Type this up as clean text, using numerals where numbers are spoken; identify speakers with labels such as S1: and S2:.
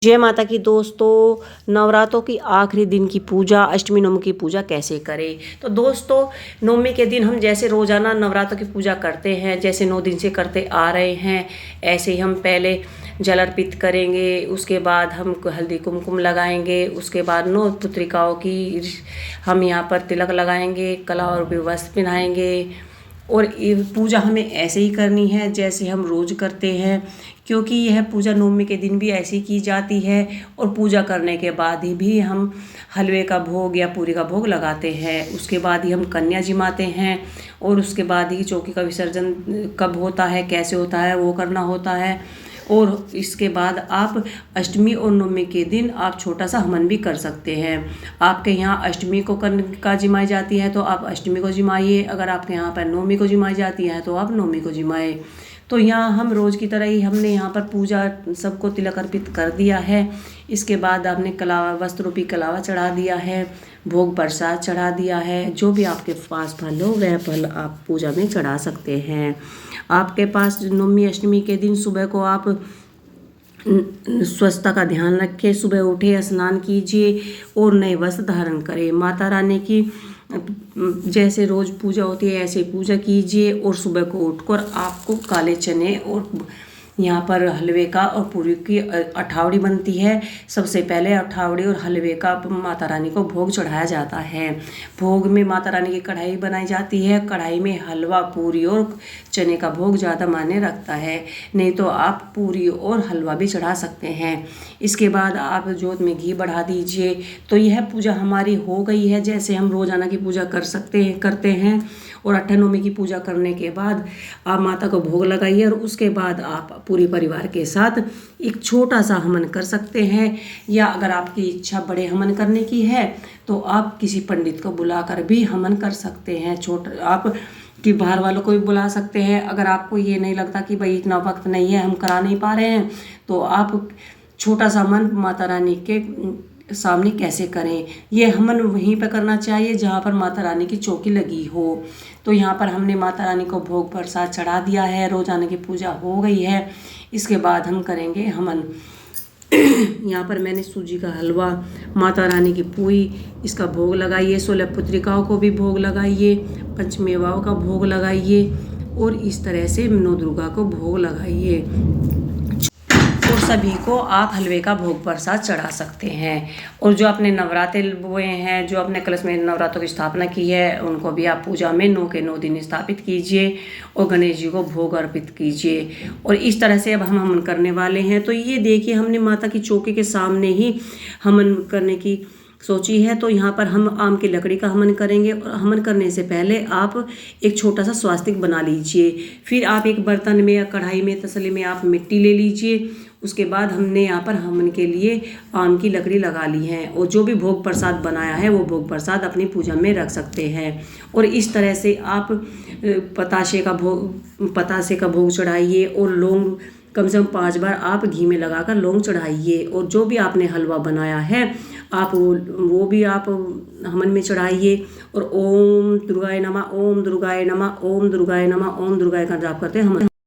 S1: जय माता की दोस्तों, नवरात्रों की आखिरी दिन की पूजा अष्टमी नवमी की पूजा कैसे करें। तो दोस्तों, नवमी के दिन हम जैसे रोज़ाना नवरात्रों की पूजा करते हैं, जैसे 9 दिन से करते आ रहे हैं, ऐसे ही हम पहले जल अर्पित करेंगे। उसके बाद हम हल्दी कुमकुम लगाएंगे। उसके बाद 9 पुत्रिकाओं की हम यहाँ पर तिलक लगाएंगे, कला और वस्त्र पहनाएंगे। और ये पूजा हमें ऐसे ही करनी है जैसे हम रोज़ करते हैं, क्योंकि यह पूजा नवमी के दिन भी ऐसी की जाती है। और पूजा करने के बाद ही भी हम हलवे का भोग या पूरी का भोग लगाते हैं। उसके बाद ही हम कन्या जिमाते हैं और उसके बाद ही चौकी का विसर्जन कब होता है, कैसे होता है, वो करना होता है। और इसके बाद आप अष्टमी और नवमी के दिन आप छोटा सा हवन भी कर सकते हैं। आपके यहाँ अष्टमी को का जिमाई जाती है तो आप अष्टमी को जिमाइए। अगर आपके यहाँ पर नवमी को जिमाई जाती है तो आप नवमी को जिमाए। तो यहाँ हम रोज़ की तरह ही हमने यहाँ पर पूजा सबको तिलक अर्पित कर दिया है। इसके बाद आपने कलावा वस्त्र रूपी कलावा चढ़ा दिया है, भोग प्रसाद चढ़ा दिया है। जो भी आपके पास फल हो वह फल आप पूजा में चढ़ा सकते हैं। आपके पास नवमी अष्टमी के दिन सुबह को आप स्वच्छता का ध्यान रखें। सुबह उठे, स्नान कीजिए और नए वस्त्र धारण करें। माता रानी की जैसे रोज़ पूजा होती है ऐसे पूजा कीजिए। और सुबह को उठकर आपको काले चने और यहाँ पर हलवे का और पूरी की अठावड़ी बनती है। सबसे पहले अठावड़ी और हलवे का माता रानी को भोग चढ़ाया जाता है। भोग में माता रानी की कढ़ाई बनाई जाती है। कढ़ाई में हलवा, पूरी और चने का भोग ज़्यादा मायने रखता है। नहीं तो आप पूरी और हलवा भी चढ़ा सकते हैं। इसके बाद आप जोत में घी बढ़ा दीजिए। तो यह पूजा हमारी हो गई है जैसे हम रोज़ाना की पूजा करते हैं। और अष्टमी की पूजा करने के बाद आप माता को भोग लगाइए और उसके बाद आप पूरे परिवार के साथ एक छोटा सा हवन कर सकते हैं। या अगर आपकी इच्छा बड़े हवन करने की है तो आप किसी पंडित को बुलाकर भी हवन कर सकते हैं। आप कि बाहर वालों को भी बुला सकते हैं। अगर आपको ये नहीं लगता कि भाई इतना वक्त नहीं है, हम करा नहीं पा रहे हैं, तो आप छोटा सा हवन माता रानी के सामने कैसे करें। ये हवन वहीं पर करना चाहिए जहाँ पर माता रानी की चौकी लगी हो। तो यहाँ पर हमने माता रानी को भोग प्रसाद चढ़ा दिया है, रोज़ाना की पूजा हो गई है। इसके बाद हम करेंगे हवन। यहाँ पर मैंने सूजी का हलवा, माता रानी की पूरी, इसका भोग लगाइए। 16 पुत्रिकाओं को भी भोग लगाइए, पंचमेवाओं का भोग लगाइए और इस तरह से नौ दुर्गा को भोग लगाइए। और सभी को आप हलवे का भोग प्रसाद चढ़ा सकते हैं। और जो अपने नवरात्रे हुए हैं, जो अपने कलश में नवरात्रों की स्थापना की है, उनको भी आप पूजा में 9 के 9 दिन स्थापित कीजिए और गणेश जी को भोग अर्पित कीजिए। और इस तरह से अब हम हवन करने वाले हैं। तो ये देखिए, हमने माता की चौकी के सामने ही हवन करने की सोची है। तो यहाँ पर हम आम की लकड़ी का हवन करेंगे। और हवन करने से पहले आप एक छोटा सा स्वास्तिक बना लीजिए। फिर आप एक बर्तन में या कढ़ाई में, तसले में आप मिट्टी ले लीजिए। उसके बाद हमने यहाँ पर हवन के लिए आम की लकड़ी लगा ली है। और जो भी भोग प्रसाद बनाया है वो भोग प्रसाद अपनी पूजा में रख सकते हैं। और इस तरह से आप पतासे का भोग चढ़ाइए और लौंग कम से कम 5 बार आप घी में लगाकर लौंग चढ़ाइए। और जो भी आपने हलवा बनाया है आप वो भी आप हवन में चढ़ाइए। और ओम दुर्गाय नमः, ओम दुर्गाय नमः, ओम दुर्गाय नमः, ओम दुर्गाय का जाप करते हैं हम।